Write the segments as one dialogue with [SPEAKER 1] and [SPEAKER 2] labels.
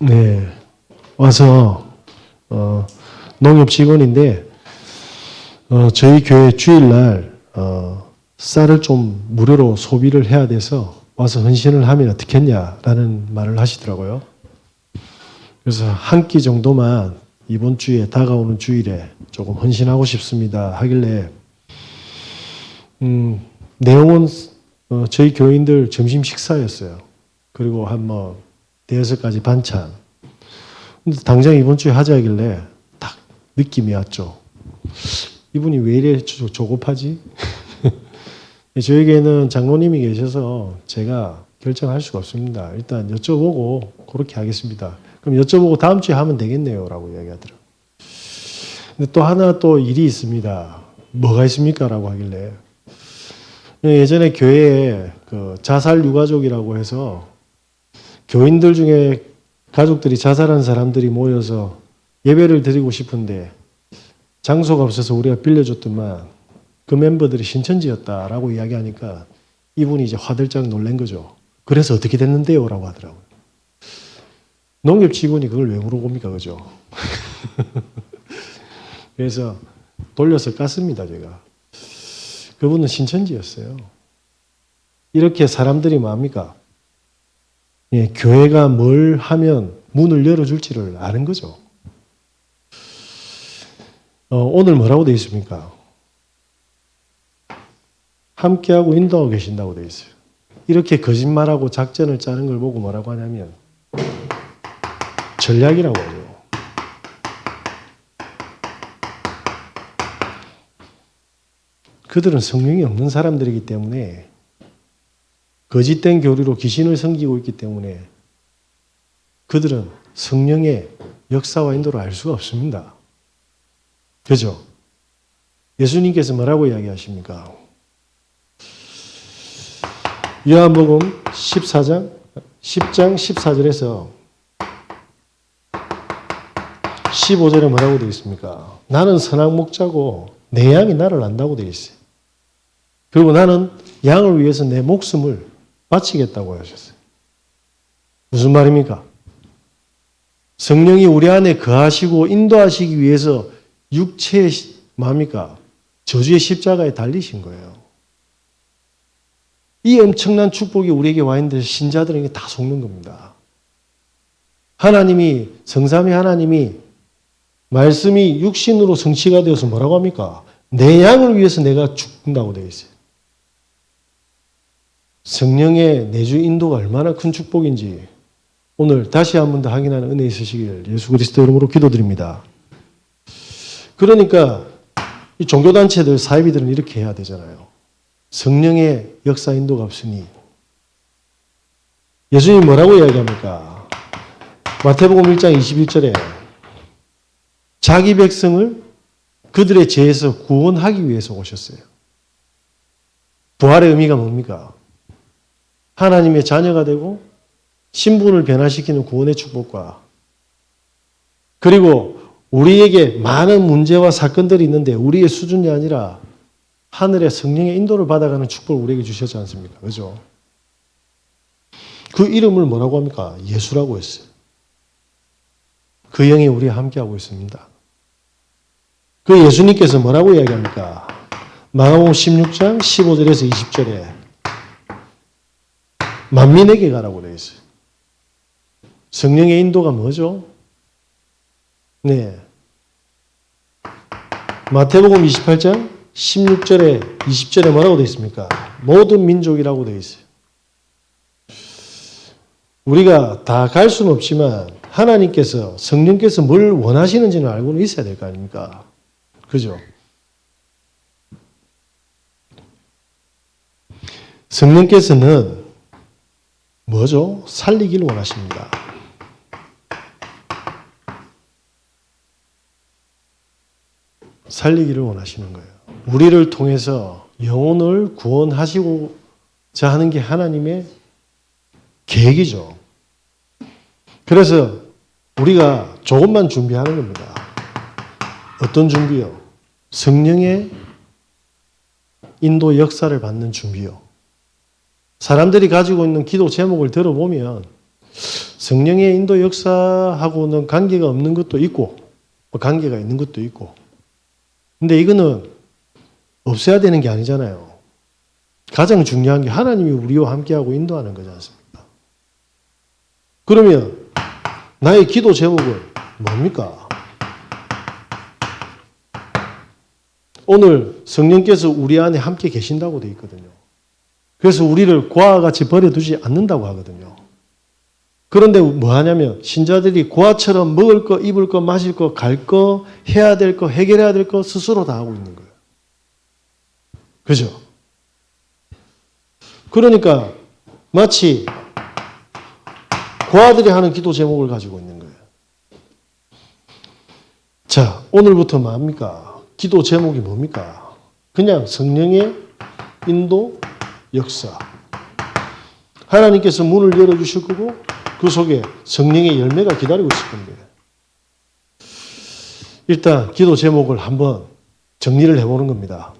[SPEAKER 1] 네, 와서 농협 직원인데 저희 교회 주일날 쌀을 좀 무료로 소비를 해야 돼서 와서 헌신을 하면 어떻겠냐라는 말을 하시더라고요. 그래서 한 끼 정도만 이번 주에 다가오는 주일에 조금 헌신하고 싶습니다 하길래 내용은 저희 교인들 점심 식사였어요. 그리고 한 대여섯 가지 반찬. 근데 당장 이번 주에 하자 하길래 딱 느낌이 왔죠. 이분이 왜 이래 조급하지? 저에게는 장로님이 계셔서 제가 결정할 수가 없습니다. 일단 여쭤보고 그렇게 하겠습니다. 그럼 여쭤보고 다음 주에 하면 되겠네요 라고 이야기하더라고요. 근데 또 하나 또 일이 있습니다. 뭐가 있습니까? 라고 하길래 예전에 교회에 그 자살 유가족이라고 해서 교인들 중에 가족들이 자살한 사람들이 모여서 예배를 드리고 싶은데 장소가 없어서 우리가 빌려줬더만 그 멤버들이 신천지였다라고 이야기하니까 이분이 이제 화들짝 놀란 거죠. 그래서 어떻게 됐는데요? 라고 하더라고요. 농협 직원이 그걸 왜 물어봅니까? 그죠? 그래서 돌려서 깠습니다, 제가. 그분은 신천지였어요. 이렇게 사람들이 뭐합니까? 예, 교회가 뭘 하면 문을 열어줄지를 아는 거죠. 오늘 뭐라고 되어 있습니까? 함께하고 인도하고 계신다고 되어 있어요. 이렇게 거짓말하고 작전을 짜는 걸 보고 뭐라고 하냐면 전략이라고 하죠. 그들은 성령이 없는 사람들이기 때문에 거짓된 교리로 귀신을 섬기고 있기 때문에 그들은 성령의 역사와 인도를 알 수가 없습니다. 그죠? 예수님께서 뭐라고 이야기하십니까? 요한복음 10장 14절에서 15절에 뭐라고 되어 있습니까? 나는 선악 목자고 내 양이 나를 안다고 되어 있어요. 그리고 나는 양을 위해서 내 목숨을 바치겠다고 하셨어요. 무슨 말입니까? 성령이 우리 안에 거하시고 인도하시기 위해서 육체의 뭡니까? 저주의 십자가에 달리신 거예요. 이 엄청난 축복이 우리에게 와 있는데 신자들에게 다 속는 겁니다. 하나님이 성삼위 하나님이 말씀이 육신으로 성취가 되어서 뭐라고 합니까? 내 양을 위해서 내가 죽는다고 되어 있어요. 성령의 내주 인도가 얼마나 큰 축복인지 오늘 다시 한 번 더 확인하는 은혜 있으시길 예수 그리스도 이름으로 기도드립니다. 그러니까 이 종교단체들 사이비들은 이렇게 해야 되잖아요. 성령의 역사 인도가 없으니 예수님이 뭐라고 이야기합니까? 마태복음 1장 21절에 자기 백성을 그들의 죄에서 구원하기 위해서 오셨어요. 부활의 의미가 뭡니까? 하나님의 자녀가 되고 신분을 변화시키는 구원의 축복과 그리고 우리에게 많은 문제와 사건들이 있는데 우리의 수준이 아니라 하늘의 성령의 인도를 받아가는 축복을 우리에게 주셨지 않습니까? 그죠? 그 이름을 뭐라고 합니까? 예수라고 했어요. 그 영이 우리와 함께하고 있습니다. 그 예수님께서 뭐라고 이야기합니까? 마가복음 16장 15절에서 20절에 만민에게 가라고 되어 있어요. 성령의 인도가 뭐죠? 네. 마태복음 28장 16절에 20절에 뭐라고 되어 있습니까? 모든 민족이라고 되어 있어요. 우리가 다 갈 수는 없지만 하나님께서 성령께서 뭘 원하시는지는 알고는 있어야 될 거 아닙니까? 그죠? 성령께서는 뭐죠? 살리기를 원하십니다. 살리기를 원하시는 거예요. 우리를 통해서 영혼을 구원하시고자 하는 게 하나님의 계획이죠. 그래서 우리가 조금만 준비하는 겁니다. 어떤 준비요? 성령의 인도 역사를 받는 준비요. 사람들이 가지고 있는 기도 제목을 들어보면 성령의 인도 역사하고는 관계가 없는 것도 있고, 관계가 있는 것도 있고. 근데 이거는 없애야 되는 게 아니잖아요. 가장 중요한 게 하나님이 우리와 함께하고 인도하는 거지 않습니까? 그러면 나의 기도 제목은 뭡니까? 오늘 성령께서 우리 안에 함께 계신다고 되어 있거든요. 그래서 우리를 고아와 같이 버려두지 않는다고 하거든요. 그런데 뭐 하냐면 신자들이 고아처럼 먹을 거, 입을 거, 마실 거, 갈 거, 해야 될 거, 해결해야 될 거 스스로 다 하고 있는 거예요. 그죠? 그러니까 마치 고아들이 하는 기도 제목을 가지고 있는 거예요. 자, 오늘부터 뭡니까? 기도 제목이 뭡니까? 그냥 성령의 인도, 역사. 하나님께서 문을 열어주실 거고 그 속에 성령의 열매가 기다리고 있을 건데 일단 기도 제목을 한번 정리를 해보는 겁니다.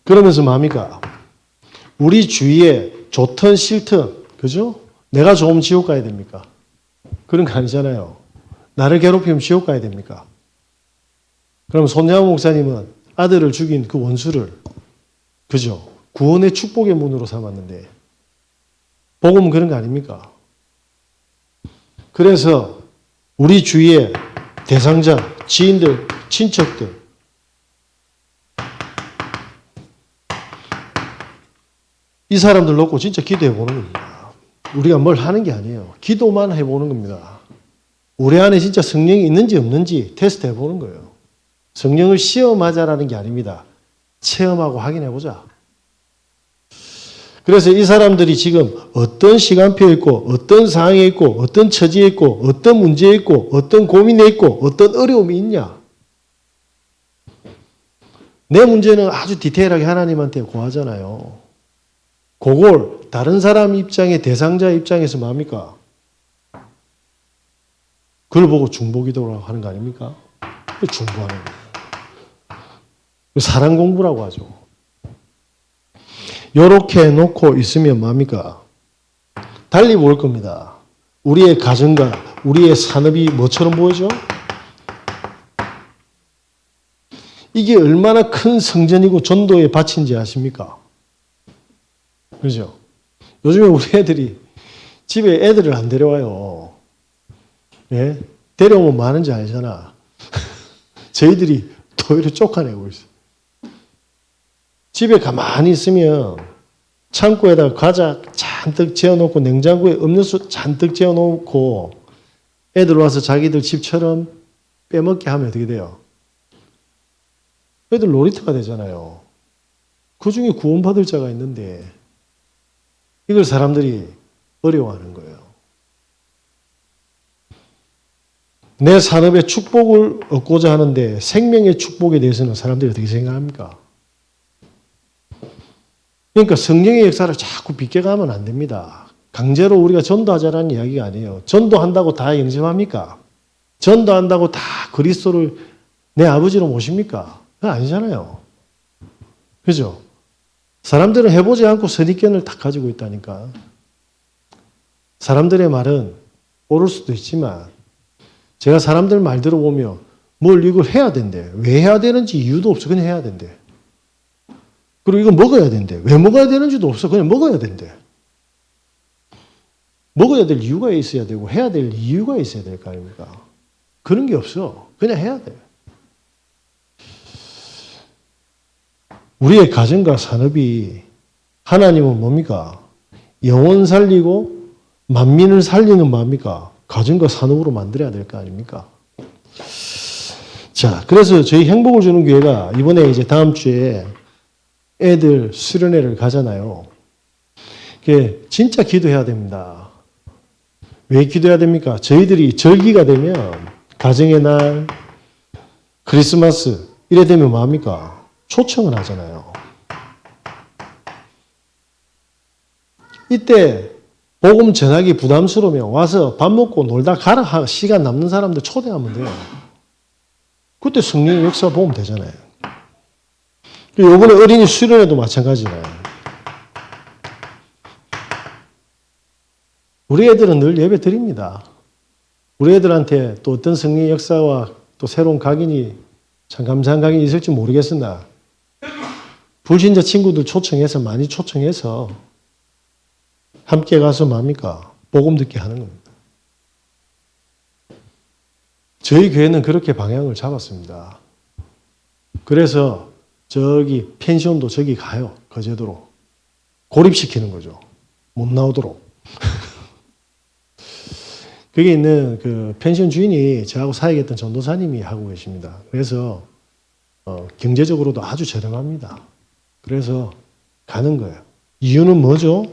[SPEAKER 1] 그러면서 뭡니까? 우리 주위에 좋든 싫든 그죠? 내가 좋으면 지옥 가야 됩니까? 그런 거 아니잖아요. 나를 괴롭히면 지옥 가야 됩니까? 그럼 손양호 목사님은 아들을 죽인 그 원수를 그죠? 구원의 축복의 문으로 삼았는데 복음은 그런 거 아닙니까? 그래서 우리 주위에 대상자, 지인들, 친척들 이 사람들 놓고 진짜 기도해 보는 겁니다. 우리가 뭘 하는 게 아니에요. 기도만 해보는 겁니다. 우리 안에 진짜 성령이 있는지 없는지 테스트 해보는 거예요. 성령을 시험하자라는 게 아닙니다. 체험하고 확인해보자. 그래서 이 사람들이 지금 어떤 시간표에 있고 어떤 상황에 있고 어떤 처지에 있고 어떤 문제에 있고 어떤 고민에 있고 어떤 어려움이 있냐. 내 문제는 아주 디테일하게 하나님한테 고하잖아요. 그걸 다른 사람 입장에 대상자 입장에서 뭡니까? 그걸 보고 중보기도라고 하는 거 아닙니까? 중보하는 거예요. 사랑 공부라고 하죠. 요렇게 놓고 있으면 뭡니까? 달리 볼 겁니다. 우리의 가정과 우리의 산업이 뭐처럼 보이죠? 이게 얼마나 큰 성전이고 전도의 밭인지 아십니까? 그죠? 요즘에 우리 애들이 집에 애들을 안 데려와요. 예? 데려오면 뭐 하는지 알잖아. 저희들이 도의를 쫓아내고 있어. 집에 가만히 있으면 창고에다가 과자 잔뜩 재워놓고 냉장고에 음료수 잔뜩 재워놓고 애들 와서 자기들 집처럼 빼먹게 하면 어떻게 돼요? 애들 놀이터가 되잖아요. 그 중에 구원받을 자가 있는데 이걸 사람들이 어려워하는 거예요. 내 산업의 축복을 얻고자 하는데 생명의 축복에 대해서는 사람들이 어떻게 생각합니까? 그러니까 성령의 역사를 자꾸 비껴가면 안 됩니다. 강제로 우리가 전도하자라는 이야기가 아니에요. 전도한다고 다 영접합니까? 전도한다고 다 그리스도를 내 아버지로 모십니까? 그건 아니잖아요. 그죠? 사람들은 해보지 않고 선입견을 다 가지고 있다니까. 사람들의 말은 옳을 수도 있지만 제가 사람들 말 들어보면 뭘 이걸 해야 된대. 왜 해야 되는지 이유도 없어. 그냥 해야 된대. 그리고 이거 먹어야 된대. 왜 먹어야 되는지도 없어. 그냥 먹어야 된대. 먹어야 될 이유가 있어야 되고 해야 될 이유가 있어야 될 거 아닙니까? 그런 게 없어. 그냥 해야 돼. 우리의 가정과 산업이 하나님은 뭡니까? 영혼 살리고 만민을 살리는 뭡니까? 가정과 산업으로 만들어야 될 거 아닙니까? 자, 그래서 저희 행복을 주는 교회가 이번에 이제 다음 주에 애들 수련회를 가잖아요. 그게 진짜 기도해야 됩니다. 왜 기도해야 됩니까? 저희들이 절기가 되면 가정의 날, 크리스마스 이래 되면 뭐합니까? 초청을 하잖아요. 이때 복음 전하기 부담스러우면 와서 밥 먹고 놀다 가라 시간 남는 사람들 초대하면 돼요. 그때 성령의 역사 보면 되잖아요. 이번에 어린이 수련회도 마찬가지예요. 우리 애들은 늘 예배 드립니다. 우리 애들한테 또 어떤 성령의 역사와 또 새로운 각인이 참 감사한 각인이 있을지 모르겠으나 불신자 친구들 초청해서 많이 초청해서 함께 가서 뭡니까? 복음 듣게 하는 겁니다. 저희 교회는 그렇게 방향을 잡았습니다. 그래서 저기 펜션도 저기 가요. 거제도로. 고립시키는 거죠. 못 나오도록. 거기 있는 그 펜션 주인이 저하고 사역했던 전도사님이 하고 계십니다. 그래서 경제적으로도 아주 저렴합니다. 그래서 가는 거예요. 이유는 뭐죠?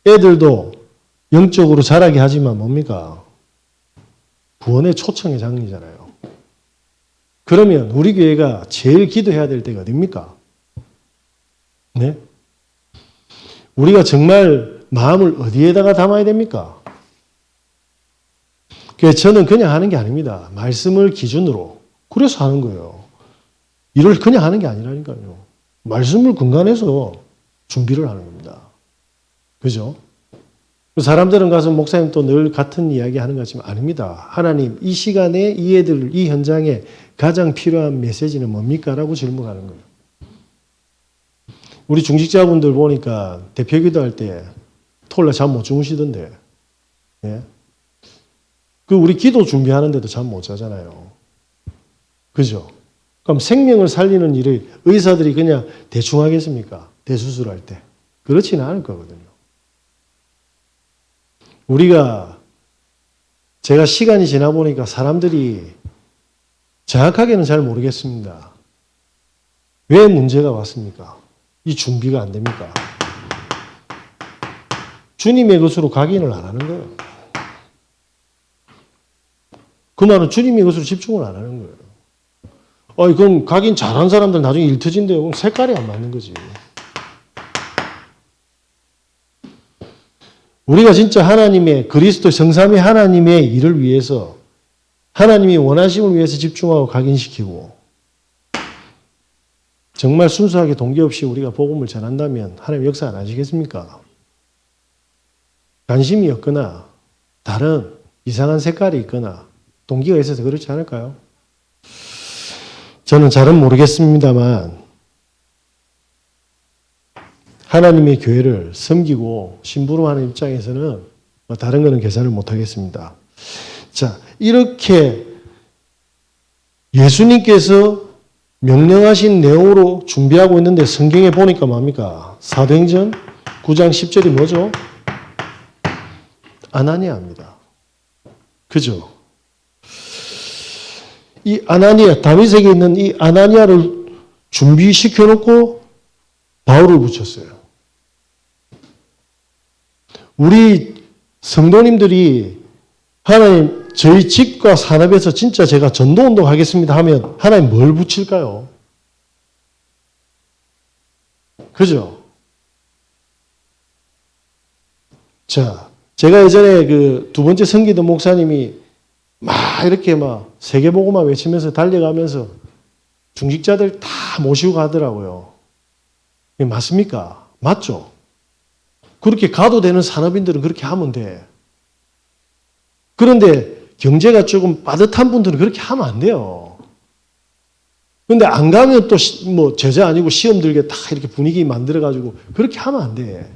[SPEAKER 1] 애들도 영적으로 자라게 하지만 뭡니까? 구원의 초청의 장이잖아요. 그러면 우리 교회가 제일 기도해야 될 때가 어딥니까? 네? 우리가 정말 마음을 어디에다가 담아야 됩니까? 그래서 저는 그냥 하는 게 아닙니다. 말씀을 기준으로. 그래서 하는 거예요. 일을 그냥 하는 게 아니라니까요. 말씀을 근간해서 준비를 하는 겁니다. 그죠? 사람들은 가서 목사님 또 늘 같은 이야기 하는 것 같지만 아닙니다. 하나님, 이 시간에 이 애들, 이 현장에 가장 필요한 메시지는 뭡니까? 라고 질문하는 거예요. 우리 중직자분들 보니까 대표 기도할 때 토요일날 잠 못 주무시던데. 예? 그 우리 기도 준비하는데도 잠 못 자잖아요. 그죠? 그럼 생명을 살리는 일을 의사들이 그냥 대충 하겠습니까? 대수술할 때. 그렇지는 않을 거거든요. 제가 시간이 지나 보니까 사람들이 정확하게는 잘 모르겠습니다. 왜 문제가 왔습니까? 이 준비가 안 됩니까? 주님의 것으로 각인을 안 하는 거예요. 그 말은 주님의 것으로 집중을 안 하는 거예요. 그럼 각인 잘한 사람들 나중에 일 터진대요. 그럼 색깔이 안 맞는 거지. 우리가 진짜 하나님의 그리스도 성삼위 하나님의 일을 위해서 하나님이 원하심을 위해서 집중하고 각인시키고 정말 순수하게 동기 없이 우리가 복음을 전한다면 하나님 역사 안 하시겠습니까? 관심이 없거나 다른 이상한 색깔이 있거나 동기가 있어서 그렇지 않을까요? 저는 잘은 모르겠습니다만 하나님의 교회를 섬기고 심부름하는 입장에서는 다른 거는 계산을 못하겠습니다. 자, 이렇게 예수님께서 명령하신 내용으로 준비하고 있는데 성경에 보니까 뭡니까? 사도행전 9장 10절이 뭐죠? 아나니아입니다. 그죠? 이 아나니아, 다윗에게 있는 이 아나니아를 준비시켜 놓고 바울을 붙였어요. 우리 성도님들이 하나님 저희 집과 산업에서 진짜 제가 전도운동 하겠습니다 하면 하나님 뭘 붙일까요? 그죠? 자, 제가 예전에 그 두 번째 성기도 목사님이 이렇게 세계복음화 외치면서 달려가면서 중직자들 다 모시고 가더라고요. 맞습니까? 맞죠? 그렇게 가도 되는 산업인들은 그렇게 하면 돼. 그런데 경제가 조금 빠듯한 분들은 그렇게 하면 안 돼요. 그런데 안 가면 또 제재 아니고 시험 들게 다 이렇게 분위기 만들어가지고 그렇게 하면 안 돼.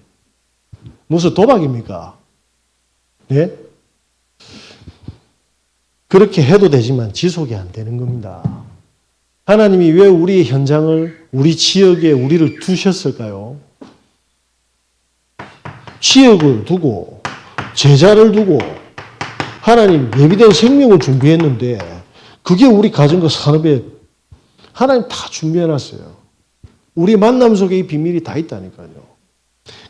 [SPEAKER 1] 무슨 도박입니까? 예? 그렇게 해도 되지만 지속이 안 되는 겁니다. 하나님이 왜 우리 현장을, 우리 지역에 우리를 두셨을까요? 지역을 두고, 제자를 두고, 하나님 예비된 생명을 준비했는데, 그게 우리 가정과 산업에 하나님 다 준비해놨어요. 우리 만남 속에 이 비밀이 다 있다니까요.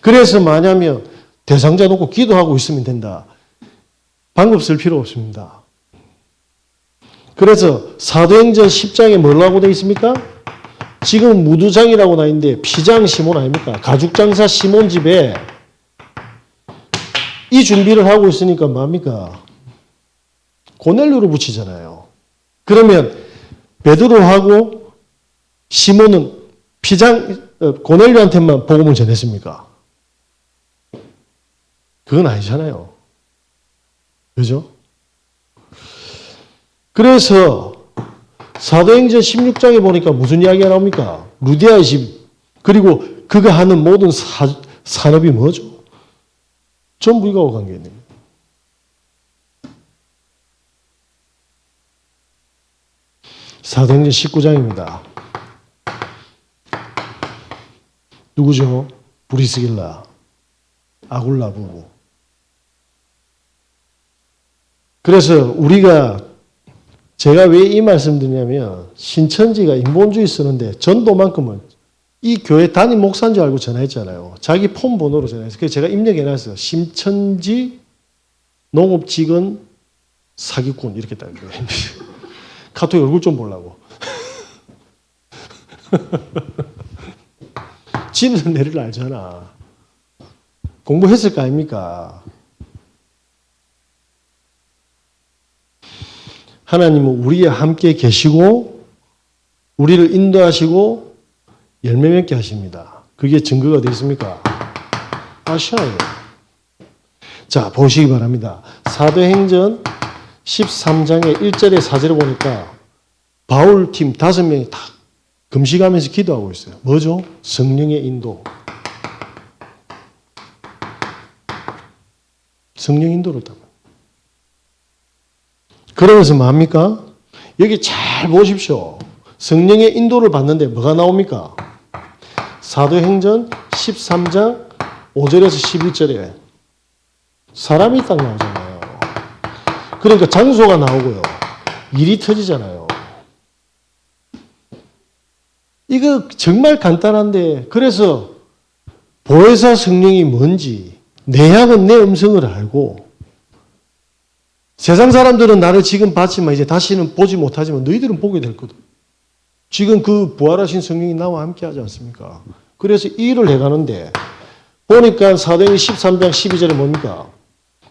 [SPEAKER 1] 그래서 뭐냐면, 대상자 놓고 기도하고 있으면 된다. 방법 쓸 필요 없습니다. 그래서 사도행전 10장에 뭐라고 되어 있습니까? 지금 무두장이라고 나 있는데 피장 시몬 아닙니까? 가죽장사 시몬 집에 이 준비를 하고 있으니까 뭡니까? 고넬료로 붙이잖아요. 그러면 베드로하고 시몬은 고넬료한테만 복음을 전했습니까? 그건 아니잖아요. 그죠? 그래서 사도행전 16장에 보니까 무슨 이야기가 나옵니까? 루디아의 집, 그리고 그가 하는 모든 산업이 뭐죠? 전부 이거하고 관계 있는 거예요. 사도행전 19장입니다. 누구죠? 브리스길라, 아굴라 부부. 그래서 제가 왜 이 말씀 드리냐면, 신천지가 인본주의 쓰는데 전도만큼은 이 교회 담임 목사인 줄 알고 전화했잖아요. 자기 폰 번호로 전화했어요. 그래서 제가 입력해놨어요. 신천지 농업직원 사기꾼 이렇게 딱 카톡에 얼굴 좀 보려고. 지는 내를 알잖아. 공부했을 거 아닙니까? 하나님은 우리와 함께 계시고 우리를 인도하시고 열매 맺게 하십니다. 그게 증거가 어디 있습니까? 아시아예요. 자, 보시기 바랍니다. 사도행전 13장의 1절에 4절을 보니까 바울 팀 5명이 다 금식하면서 기도하고 있어요. 뭐죠? 성령의 인도. 성령 인도를 따. 그러면서 뭐합니까? 여기 잘 보십시오. 성령의 인도를 받는데 뭐가 나옵니까? 사도행전 13장 5절에서 11절에 사람이 딱 나오잖아요. 그러니까 장소가 나오고요. 일이 터지잖아요. 이거 정말 간단한데, 그래서 보혜사 성령이 뭔지, 내 양은 내 음성을 알고, 세상 사람들은 나를 지금 봤지만 이제 다시는 보지 못하지만 너희들은 보게 될 거다. 지금 그 부활하신 성령이 나와 함께 하지 않습니까? 그래서 이 일을 해가는데, 보니까 사도행전 13장 12절에 뭡니까?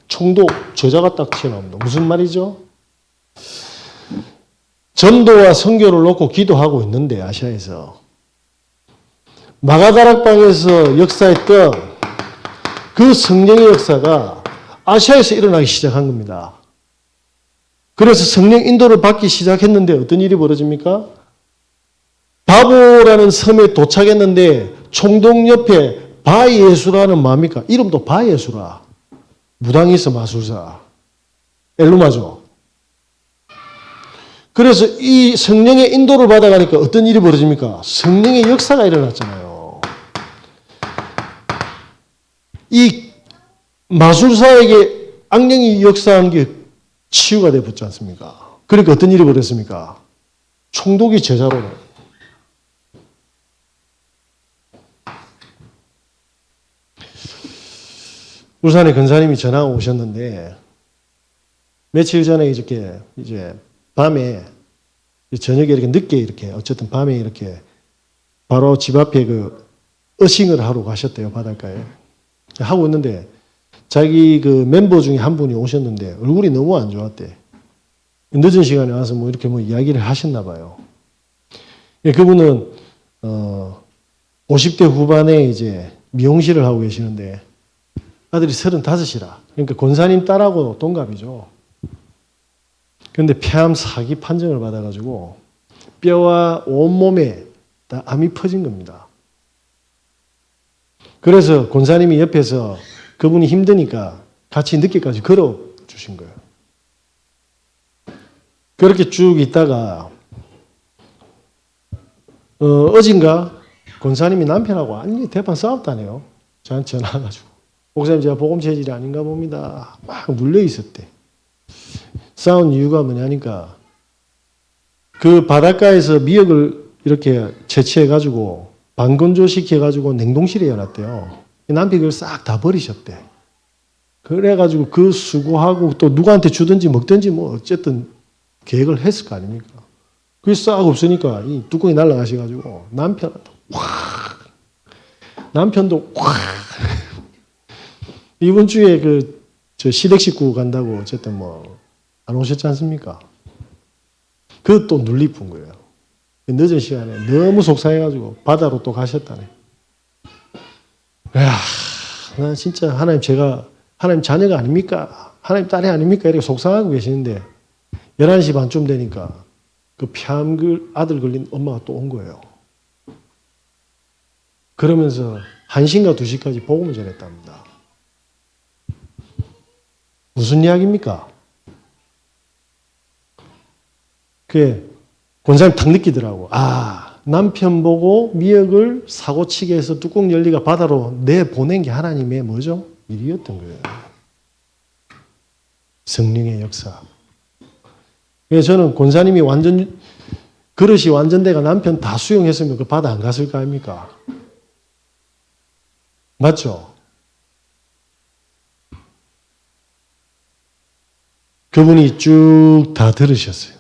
[SPEAKER 1] 총독 저자가 딱 튀어나옵니다. 무슨 말이죠? 전도와 선교를 놓고 기도하고 있는데, 아시아에서 마가다락방에서 역사했던 그 성령의 역사가 아시아에서 일어나기 시작한 겁니다. 그래서 성령 인도를 받기 시작했는데 어떤 일이 벌어집니까? 바보라는 섬에 도착했는데 총독 옆에 바예수라는 뭡니까? 이름도 바예수라. 무당이 있어, 마술사. 엘루마죠. 그래서 이 성령의 인도를 받아가니까 어떤 일이 벌어집니까? 성령의 역사가 일어났잖아요. 이 마술사에게 악령이 역사한 게 치유가 되어 붙지 않습니까? 그러니까 어떤 일이 벌어졌습니까? 총독이 제자로. 울산에 권사님이 전화 오셨는데, 며칠 전에 이렇게 이제 밤에, 저녁에 이렇게 늦게 이렇게, 어쨌든 밤에 이렇게 바로 집 앞에 그 어싱을 하러 가셨대요, 바닷가에. 하고 있는데, 자기 그 멤버 중에 한 분이 오셨는데, 얼굴이 너무 안 좋았대. 늦은 시간에 와서 뭐 이렇게 뭐 이야기를 하셨나 봐요. 그분은, 50대 후반에 이제 미용실을 하고 계시는데, 아들이 35이라. 그러니까 권사님 딸하고 동갑이죠. 그런데 폐암 4기 판정을 받아가지고 뼈와 온몸에 다 암이 퍼진 겁니다. 그래서 권사님이 옆에서 그분이 힘드니까 같이 늦게까지 걸어주신 거예요. 그렇게 쭉 있다가 어젠가 권사님이 남편하고 완전히 대판 싸웠다네요. 저한테 전화 와가지고. 목사님, 제가 복음 체질이 아닌가 봅니다. 막 눌려 있었대. 싸운 이유가 뭐냐니까, 그 바닷가에서 미역을 이렇게 채취해가지고 반건조시켜가지고 냉동실에 해놨대요. 남편이 그걸 싹 다 버리셨대. 그래가지고 그 수고하고 또 누구한테 주든지 먹든지 뭐 어쨌든 계획을 했을 거 아닙니까? 그게 싹 없으니까 이 뚜껑이 날아가셔가지고 남편도 확 이번 주에 저 시댁 식구 간다고 어쨌든 뭐 안 오셨지 않습니까? 그것도 눌리푼 거예요. 늦은 시간에 너무 속상해가지고 바다로 또 가셨다네. 야, 나 진짜 하나님, 제가 하나님 자녀가 아닙니까? 하나님 딸이 아닙니까? 이렇게 속상하고 계시는데 11시 반쯤 되니까 그 폐암 아들 걸린 엄마가 또 온 거예요. 그러면서 1시인가 2시까지 복음을 전했답니다. 무슨 이야기입니까? 그게 권사님 탁 느끼더라고. 아, 남편 보고 미역을 사고치게 해서 뚜껑 열리가 바다로 내보낸 게 하나님의 뭐죠? 일이었던 거예요. 성령의 역사. 그래서 저는 권사님이 그릇이 완전대가 남편 다 수용했으면 그 바다 안 갔을 거 아닙니까? 맞죠? 그분이 쭉 다 들으셨어요.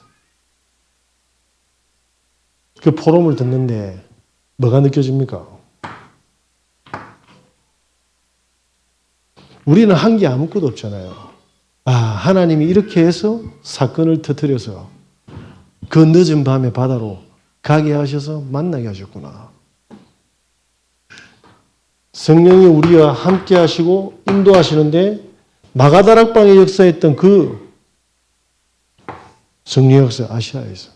[SPEAKER 1] 그 포럼을 듣는데 뭐가 느껴집니까? 우리는 한 게 아무것도 없잖아요. 아, 하나님이 이렇게 해서 사건을 터뜨려서 그 늦은 밤에 바다로 가게 하셔서 만나게 하셨구나. 성령이 우리와 함께 하시고 인도하시는데 마가다락방에 역사했던 그 성령 역사 아시아에서.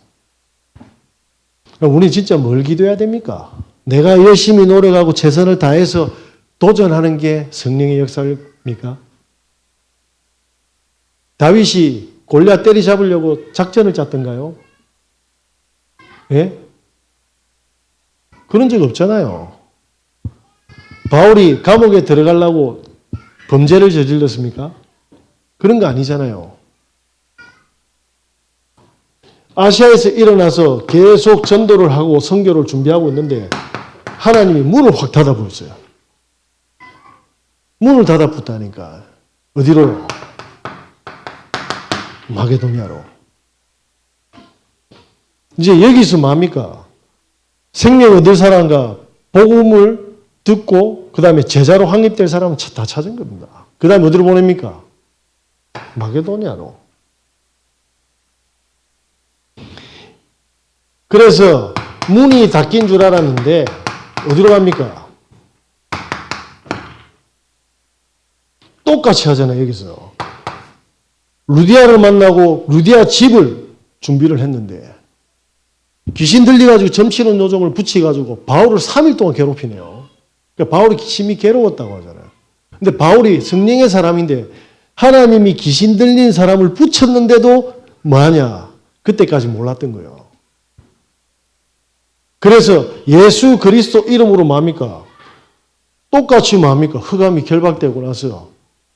[SPEAKER 1] 그럼 우리 진짜 뭘 기도해야 됩니까? 내가 열심히 노력하고 최선을 다해서 도전하는 게 성령의 역사입니까? 다윗이 골리앗 때리잡으려고 작전을 짰던가요? 예? 그런 적 없잖아요. 바울이 감옥에 들어가려고 범죄를 저질렀습니까? 그런 거 아니잖아요. 아시아에서 일어나서 계속 전도를 하고 선교를 준비하고 있는데 하나님이 문을 확 닫아버렸어요. 문을 닫아붙다니까. 어디로? 마게도냐로. 이제 여기서 뭡니까? 생명 얻을 사람과 복음을 듣고 그 다음에 제자로 확립될 사람은 다 찾은 겁니다. 그 다음에 어디로 보냅니까? 마게도냐로. 그래서 문이 닫힌 줄 알았는데 어디로 갑니까? 똑같이 하잖아요. 여기서. 루디아를 만나고 루디아 집을 준비를 했는데 귀신 들려가지고 점치는 요정을 붙여가지고 바울을 3일 동안 괴롭히네요. 그러니까 바울이 심히 괴로웠다고 하잖아요. 근데 바울이 성령의 사람인데 하나님이 귀신 들린 사람을 붙였는데도 뭐하냐? 그때까지 몰랐던 거예요. 그래서 예수 그리스도 이름으로 뭡니까? 똑같이 뭡니까? 흑암이 결박되고 나서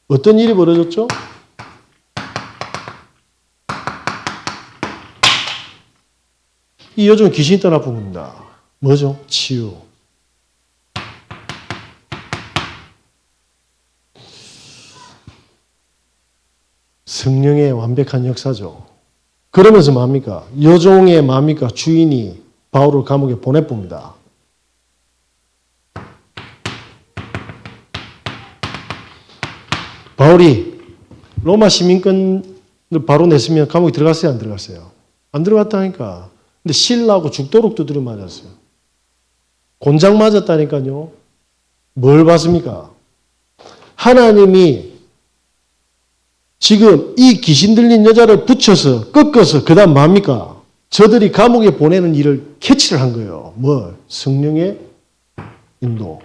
[SPEAKER 1] 어떤 일이 벌어졌죠? 이 여종은 귀신이 떠나쁜 겁니다. 뭐죠? 치유. 성령의 완벽한 역사죠. 그러면서 뭡니까? 여종의 뭡니까? 주인이 바울을 감옥에 보내봅니다. 바울이 로마 시민권을 바로 냈으면 감옥에 들어갔어요? 안 들어갔어요? 안 들어갔다니까. 근데 신라하고 죽도록 두드려 맞았어요. 곤장 맞았다니까요. 뭘 봤습니까? 하나님이 지금 이 귀신 들린 여자를 붙여서 꺾어서 그 다음 뭡니까? 저들이 감옥에 보내는 일을 캐치를 한 거예요. 뭐? 성령의 인도.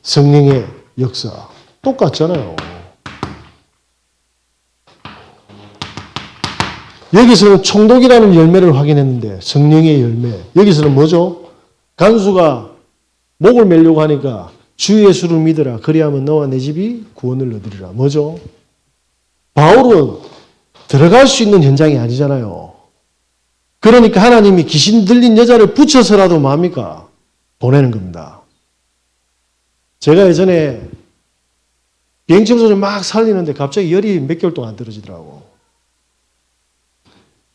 [SPEAKER 1] 성령의 역사. 똑같잖아요. 여기서는 총독이라는 열매를 확인했는데 성령의 열매. 여기서는 뭐죠? 간수가 목을 매려고 하니까 주 예수를 믿으라. 그리하면 너와 내 집이 구원을 얻으리라. 뭐죠? 바울은 들어갈 수 있는 현장이 아니잖아요. 그러니까 하나님이 귀신 들린 여자를 붙여서라도 뭡니까? 보내는 겁니다. 제가 예전에 비행청소를 막 살리는데 갑자기 열이 몇 개월 동안 안 떨어지더라고.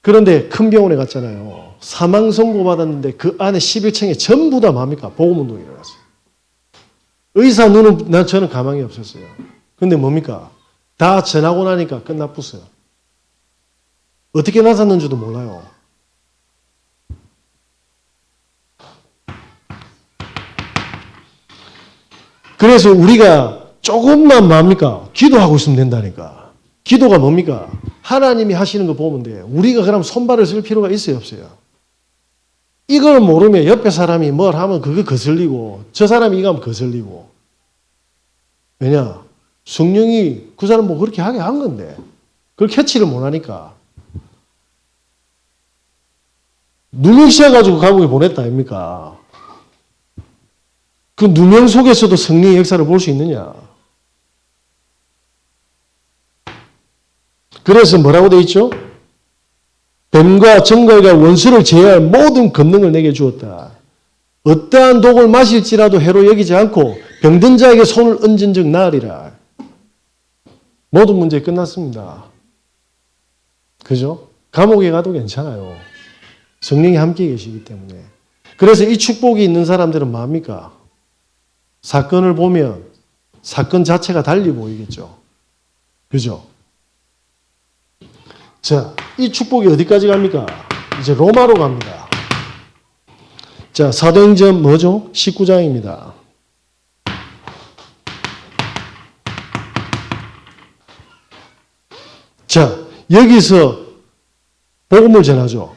[SPEAKER 1] 그런데 큰 병원에 갔잖아요. 사망 선고 받았는데 그 안에 11층에 전부 다 뭡니까? 복음운동이 일어났어요. 의사 눈은 저는 가망이 없었어요. 근데 뭡니까? 다 전하고 나니까 끝나pus어요. 어떻게 나섰는지도 몰라요. 그래서 우리가 조금만 뭡니까? 기도하고 있으면 된다니까. 기도가 뭡니까? 하나님이 하시는 거 보면 돼. 우리가 그럼 손발을 쓸 필요가 있어요, 없어요? 이걸 모르면 옆에 사람이 뭘 하면 그거 거슬리고 저 사람이 이거 하면 거슬리고. 왜냐? 성령이 그 사람 뭐 그렇게 하게 한 건데 그걸 캐치를 못하니까. 누명 씌워가지고 감옥에 보냈다 아닙니까? 그 누명 속에서도 성령의 역사를 볼 수 있느냐? 그래서 뭐라고 돼 있죠? 뱀과 정갈과 원수를 제어할 모든 권능을 내게 주었다. 어떠한 독을 마실지라도 해로 여기지 않고 병든 자에게 손을 얹은 즉 나으리라. 모든 문제 끝났습니다. 그죠? 감옥에 가도 괜찮아요. 성령이 함께 계시기 때문에. 그래서 이 축복이 있는 사람들은 뭡니까? 사건을 보면 사건 자체가 달리 보이겠죠. 그죠? 자, 이 축복이 어디까지 갑니까? 이제 로마로 갑니다. 자, 사도행전 뭐죠? 19장입니다. 자, 여기서 복음을 전하죠.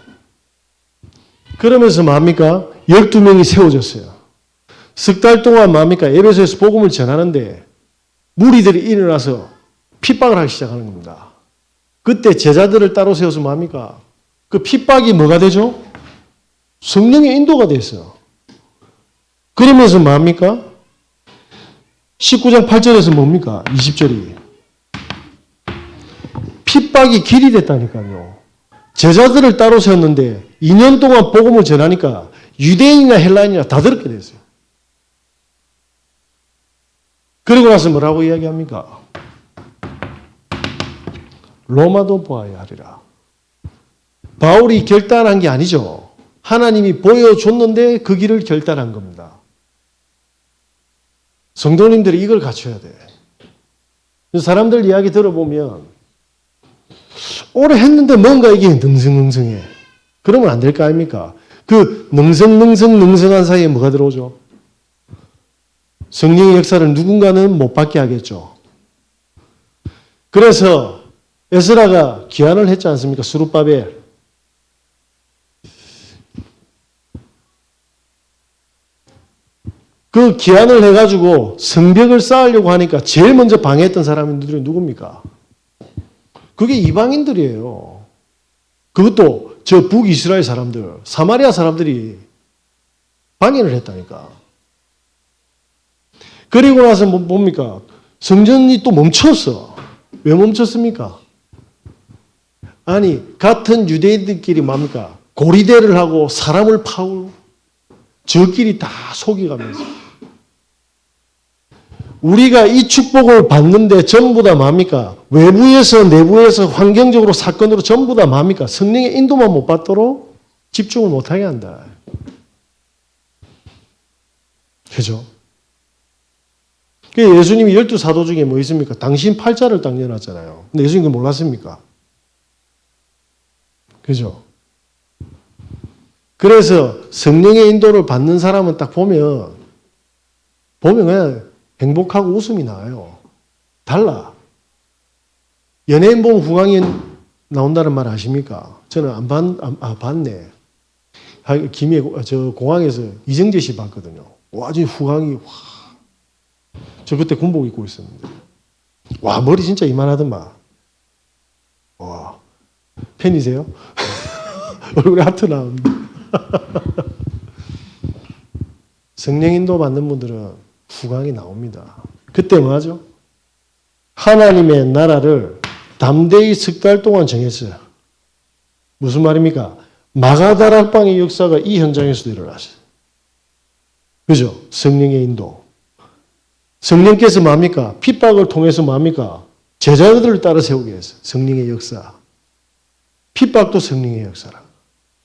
[SPEAKER 1] 그러면서 뭡니까? 12명이 세워졌어요. 석 달 동안 뭡니까? 에베소에서 복음을 전하는데 무리들이 일어나서 핍박을 하기 시작하는 겁니다. 그때 제자들을 따로 세워서 뭡니까? 그 핍박이 뭐가 되죠? 성령의 인도가 됐어요. 그러면서 뭡니까? 19장 8절에서 뭡니까? 20절이. 핍박이 길이 됐다니까요. 제자들을 따로 세웠는데 2년 동안 복음을 전하니까 유대인이나 헬라인이나 다 들었게 됐어요. 그리고 나서 뭐라고 이야기합니까? 로마도 보아야 하리라. 바울이 결단한 게 아니죠. 하나님이 보여줬는데 그 길을 결단한 겁니다. 성도님들이 이걸 갖춰야 돼. 사람들 이야기 들어보면 오래 했는데 뭔가 이게 능성능성해. 그러면 안 될 거 아닙니까? 그 능성능성한 사이에 뭐가 들어오죠? 성령의 역사를 누군가는 못 받게 하겠죠. 그래서 에스라가 기한을 했지 않습니까? 스룹바벨. 그 기한을 해가지고 성벽을 쌓으려고 하니까 제일 먼저 방해했던 사람들이 누굽니까? 그게 이방인들이에요. 그것도 저 북이스라엘 사람들, 사마리아 사람들이 방해를 했다니까. 그리고 나서 뭡니까? 성전이 또 멈췄어. 왜 멈췄습니까? 아니, 같은 유대인들끼리 뭡니까? 고리대를 하고 사람을 파고 저끼리 다 속이가면서. 우리가 이 축복을 받는데 전부 다 뭡니까? 외부에서 내부에서 환경적으로 사건으로 전부 다 뭡니까? 성령의 인도만 못 받도록 집중을 못하게 한다. 그죠? 예수님이 12사도 중에 뭐 있습니까? 당신 팔자를 딱 내놨잖아요. 근데 예수님 그거 몰랐습니까? 그죠? 그래서 성령의 인도를 받는 사람은 딱 보면 그냥 행복하고 웃음이 나와요. 달라. 연예인 보면 후광이 나온다는 말 아십니까? 저는 봤네. 저 공항에서 이정재 씨 봤거든요. 완전히 후광이 저 그때 군복 입고 있었는데. 와, 머리 진짜 이만하더만. 와, 팬이세요? 얼굴에 하트 나옵니다. 성령 인도 받는 분들은 후광이 나옵니다. 그때 뭐 하죠? 하나님의 나라를 담대히 석 달 동안 정했어요. 무슨 말입니까? 마가다락방의 역사가 이 현장에서도 일어났어요. 그죠? 성령의 인도. 성령께서 뭡니까? 핍박을 통해서 뭡니까? 제자들을 따라 세우게 했어요. 성령의 역사. 핍박도 성령의 역사라.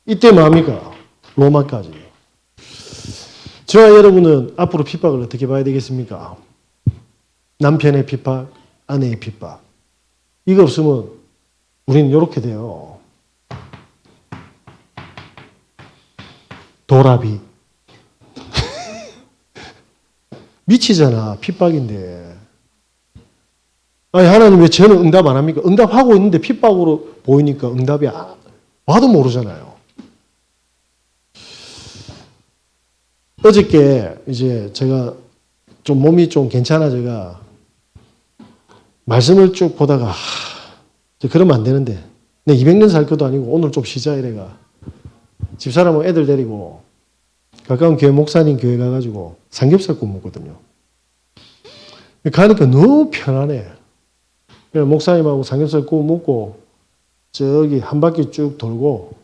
[SPEAKER 1] 이때 뭡니까? 로마까지. 저와 여러분은 앞으로 핍박을 어떻게 봐야 되겠습니까? 남편의 핍박, 아내의 핍박. 이거 없으면 우리는 이렇게 돼요. 도라비. 미치잖아. 핍박인데. 아니, 하나님 왜 저는 응답 안 합니까? 응답하고 있는데 핍박으로 보이니까 응답이 와도 모르잖아요. 어저께 이제 제가 좀 몸이 좀 괜찮아져가 말씀을 쭉 보다가 그러면 안 되는데 내 200년 살 것도 아니고 오늘 좀 쉬자 이래가 집사람하고 애들 데리고 가까운 교회 목사님 교회 가가지고 삼겹살 구워 먹거든요. 가니까 너무 편하네. 목사님하고 삼겹살 구워 먹고 저기 한 바퀴 쭉 돌고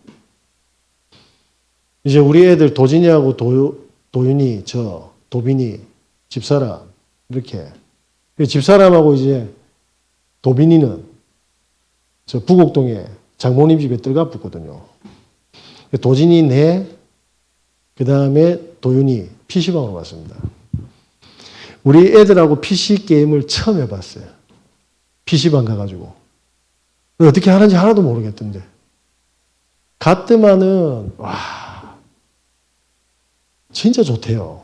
[SPEAKER 1] 이제 우리 애들 도진이하고 도윤이 도빈이 집사람 이렇게 집사람하고 이제 도빈이는 저 부곡동에 장모님 집에 들어가 붙거든요. 도진이 그 다음에 도윤이 PC방으로 갔습니다. 우리 애들하고 PC 게임을 처음 해봤어요. PC방 가가지고. 어떻게 하는지 하나도 모르겠던데. 갔더만은, 와, 진짜 좋대요.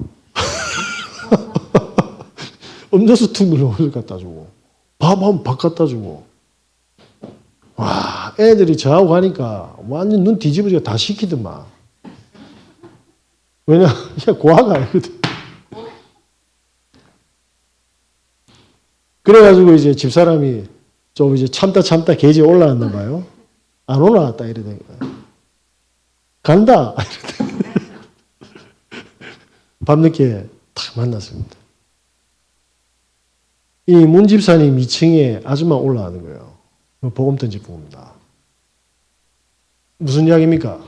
[SPEAKER 1] 음료수 툭 눌러 갖다 주고, 밥 갖다 주고. 와, 애들이 저하고 가니까 완전 눈 뒤집어지고 다 시키더만. 왜냐, 고아가 아니거든. 그래가지고 이제 집사람이 좀 이제 참다 계지에 올라왔나 봐요. 안 올라왔다 이러다니까. 간다. 밤늦게 딱 만났습니다. 이 문 집사님 2층에 아줌마 올라가는 거예요. 복음 던지 부릅니다. 무슨 이야기입니까?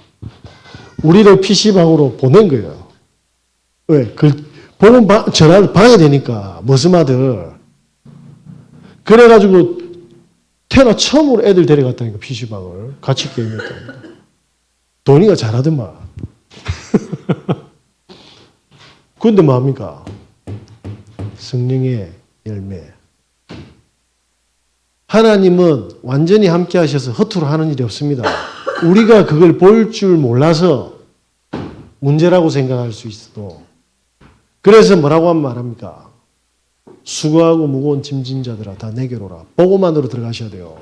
[SPEAKER 1] 우리를 PC방으로 보낸 거예요. 왜? 복음 전화를 봐야 되니까 머스마들. 그래가지고 태어나 처음으로 애들 데려갔다니까 PC방을 같이 게임했다니까. 돈이가 잘하더만. 그런데 뭐합니까? 성령의 열매. 하나님은 완전히 함께 하셔서 허투루 하는 일이 없습니다. 우리가 그걸 볼 줄 몰라서 문제라고 생각할 수 있어도. 그래서 뭐라고 하면 말합니까? 수고하고 무거운 짐진 자들아 다 내게로 오라. 보고만으로 들어가셔야 돼요.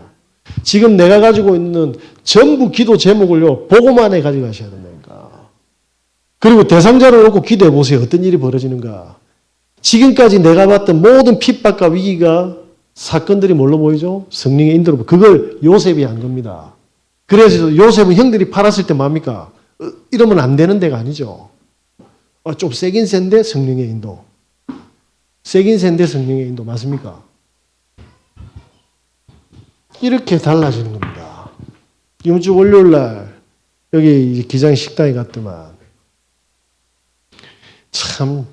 [SPEAKER 1] 지금 내가 가지고 있는 전부 기도 제목을요. 보고만에 가져가셔야 된다니까. 그리고 대상자를 놓고 기도해 보세요. 어떤 일이 벌어지는가. 지금까지 내가 봤던 모든 핍박과 위기가 사건들이 뭘로 보이죠? 성령의 인도로. 그걸 요셉이 한 겁니다. 그래서 요셉은 형들이 팔았을 때 뭡니까? 이러면 안 되는 데가 아니죠. 좀 세긴 센데 성령의 인도. 세긴 센데 성령의 인도 맞습니까? 이렇게 달라지는 겁니다. 이번 주 월요일 날 여기 기장 식당에 갔더만 참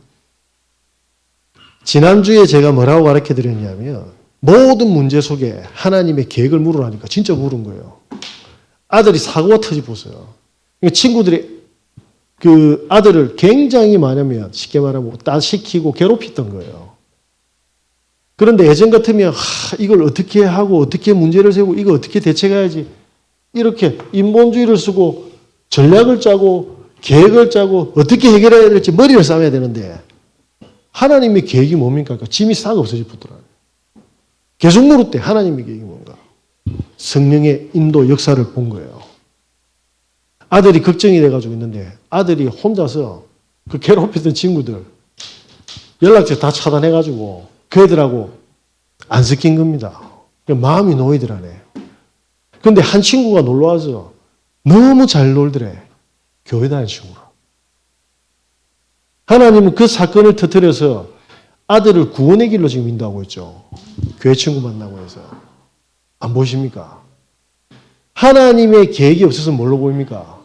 [SPEAKER 1] 지난주에 제가 뭐라고 가르쳐 드렸냐면 모든 문제 속에 하나님의 계획을 물으라니까 진짜 물은 거예요. 아들이 사고가 터지고서요. 친구들이 그 아들을 굉장히 뭐냐면 쉽게 말하면 따시키고 괴롭혔던 거예요. 그런데 예전 같으면 이걸 어떻게 하고 어떻게 문제를 세우고 이거 어떻게 대책해야지 이렇게 인본주의를 쓰고 전략을 짜고 계획을 짜고 어떻게 해결해야 될지 머리를 싸매야 되는데 하나님의 계획이 뭡니까? 그러니까 짐이 싹 없어져 붙더라고요. 계속 물을 때 하나님의 계획이 뭔가 성령의 인도 역사를 본 거예요. 아들이 걱정이 돼가지고 있는데 아들이 혼자서 그 괴롭혔던 친구들 연락처 다 차단해가지고 그 애들하고 안 섞인 겁니다. 마음이 놓이더라네. 그런데 한 친구가 놀러와서 너무 잘 놀더래. 교회 다니는 친구라. 하나님은 그 사건을 터뜨려서 아들을 구원의 길로 지금 인도하고 있죠. 교회 친구 만나고 해서. 안 보십니까? 하나님의 계획이 없어서 뭘로 보입니까?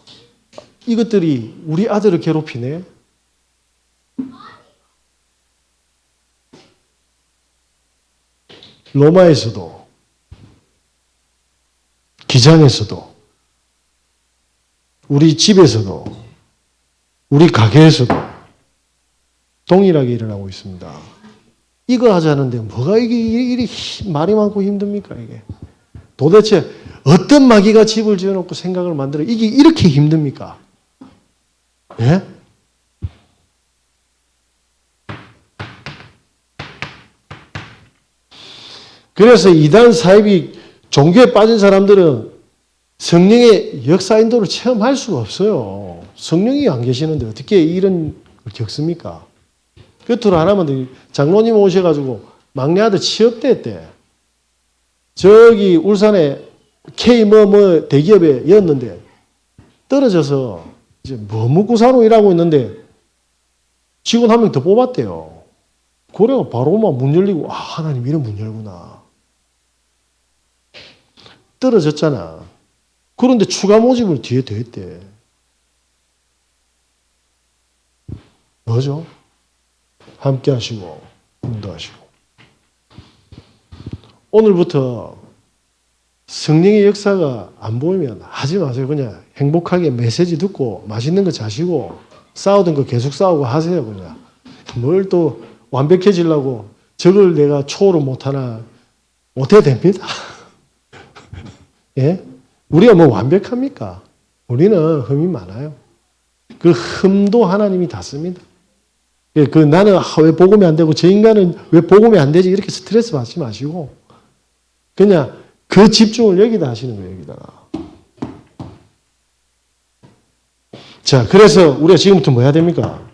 [SPEAKER 1] 이것들이 우리 아들을 괴롭히네. 로마에서도 기장에서도 우리 집에서도 우리 가게에서도 동일하게 일어나고 있습니다. 이거 하자는데 뭐가 이게 말이 많고 힘듭니까 이게? 도대체 어떤 마귀가 집을 지어놓고 생각을 만들어 이게 이렇게 힘듭니까? 예? 그래서 이단 사입이 종교에 빠진 사람들은 성령의 역사 인도를 체험할 수가 없어요. 성령이 안 계시는데 어떻게 이런 걸 겪습니까? 끝으로 하나만 더, 장로님 오셔가지고 막내 아들 취업대 했대. 저기 울산에 K 대기업에 였는데 떨어져서 이제 뭐 먹고 사노 일하고 있는데 직원 한 명 더 뽑았대요. 그래가 바로 막 문 열리고, 아, 하나님 이런 문 열구나. 떨어졌잖아. 그런데 추가 모집을 뒤에 더 했대. 뭐죠? 함께 하시고, 인도하시고. 오늘부터 성령의 역사가 안 보이면 하지 마세요. 그냥 행복하게 메시지 듣고 맛있는 거 자시고 싸우던 거 계속 싸우고 하세요. 그냥. 뭘 또 완벽해지려고 저걸 내가 초월을 못하나 못해야 됩니다. 예? 우리가 뭐 완벽합니까? 우리는 흠이 많아요. 그 흠도 하나님이 다 씁니다. 그 나는 왜 복음이 안 되고 저 인간은 왜 복음이 안 되지 이렇게 스트레스 받지 마시고 그냥 그 집중을 여기다 하시는 거예요. 여기다가. 자, 그래서 우리가 지금부터 뭐 해야 됩니까?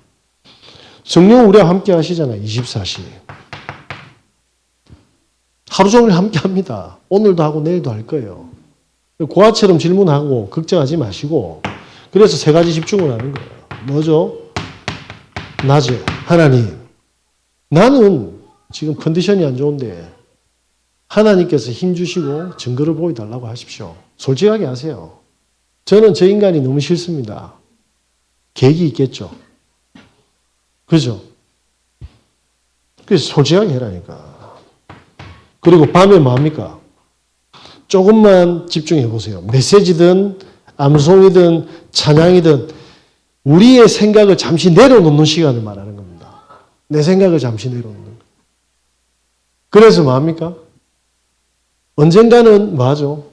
[SPEAKER 1] 성령 우리와 함께 하시잖아요. 24시. 하루 종일 함께 합니다. 오늘도 하고 내일도 할 거예요. 고아처럼 질문하고 걱정하지 마시고 그래서 세 가지 집중을 하는 거예요. 뭐죠? 낮에 하나님 나는 지금 컨디션이 안 좋은데 하나님께서 힘 주시고 증거를 보여달라고 하십시오. 솔직하게 하세요. 저는 저 인간이 너무 싫습니다. 계획이 있겠죠. 그죠? 그래서 솔직하게 해라니까. 그리고 밤에 뭐합니까? 조금만 집중해 보세요. 메시지든 암송이든 찬양이든 우리의 생각을 잠시 내려놓는 시간을 말하는 겁니다. 내 생각을 잠시 내려놓는 거예요. 그래서 뭐합니까? 언젠가는 뭐하죠?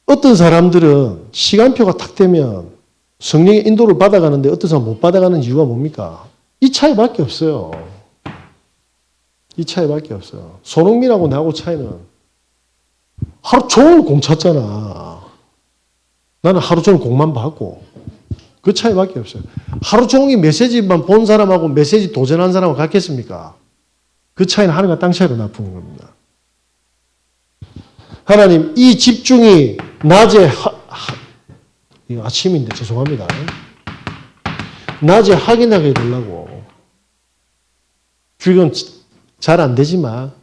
[SPEAKER 1] 어떤 사람들은 시간표가 탁 되면 성령의 인도를 받아가는데 어떤 사람은 못 받아가는 이유가 뭡니까? 이 차이밖에 없어요. 이 차이밖에 없어요. 손흥민하고 나하고 차이는 하루 종일 공 찼잖아. 나는 하루 종일 공만 받고 그 차이밖에 없어요. 하루 종일 메시지만 본 사람하고 메시지 도전한 사람하고 같겠습니까? 그 차이는 하늘과 땅 차이로 나쁜 겁니다. 하나님 이 집중이 낮에 이거 아침인데 죄송합니다. 낮에 확인하게 되려고 지금 잘 안 되지만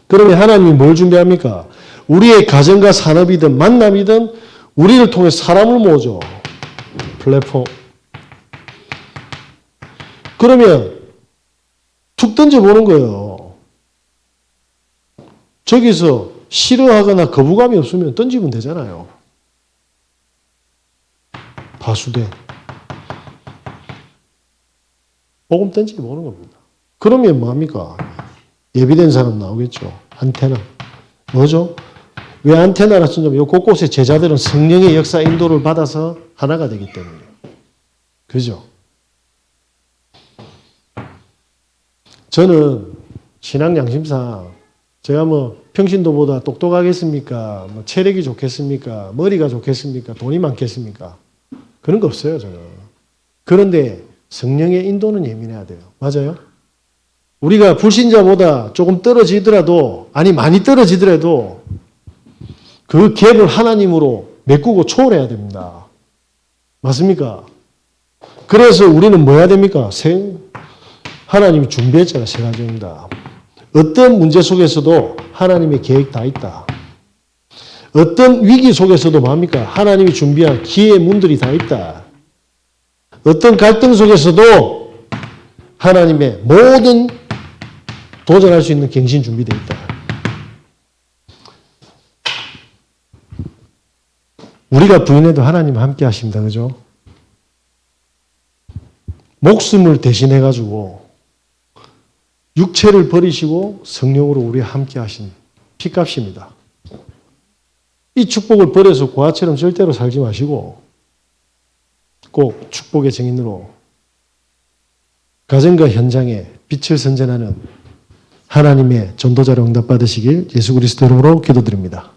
[SPEAKER 1] 그러면 하나님이 뭘 준비합니까? 우리의 가정과 산업이든 만남이든 우리를 통해 사람을 모으죠. 플랫폼. 그러면 툭 던져보는 거예요. 저기서 싫어하거나 거부감이 없으면 던지면 되잖아요. 다수대. 복음 던지보는 겁니다. 그러면 뭐합니까? 예비된 사람 나오겠죠. 안테나. 뭐죠? 왜 안테나라 쓴다면 이 곳곳에 제자들은 성령의 역사 인도를 받아서 하나가 되기 때문에. 그죠? 저는 신앙 양심상 제가 뭐 평신도보다 똑똑하겠습니까? 뭐 체력이 좋겠습니까? 머리가 좋겠습니까? 돈이 많겠습니까? 그런 거 없어요, 저는. 그런데 성령의 인도는 예민해야 돼요. 맞아요? 우리가 불신자보다 조금 떨어지더라도, 아니 많이 떨어지더라도 그 갭을 하나님으로 메꾸고 초월해야 됩니다. 맞습니까? 그래서 우리는 뭐 해야 됩니까? 하나님이 준비했잖아요. 세 가지입니다. 어떤 문제 속에서도 하나님의 계획 다 있다. 어떤 위기 속에서도 뭡니까? 하나님이 준비한 기회의 문들이 다 있다. 어떤 갈등 속에서도 하나님의 모든 도전할 수 있는 갱신 준비되어 있다. 우리가 부인해도 하나님 함께 하십니다. 그죠? 목숨을 대신해가지고 육체를 버리시고 성령으로 우리와 함께 하신 피값입니다. 이 축복을 버려서 고아처럼 절대로 살지 마시고 꼭 축복의 증인으로 가정과 현장에 빛을 선전하는 하나님의 전도자로 응답받으시길 예수 그리스도 이름으로 기도드립니다.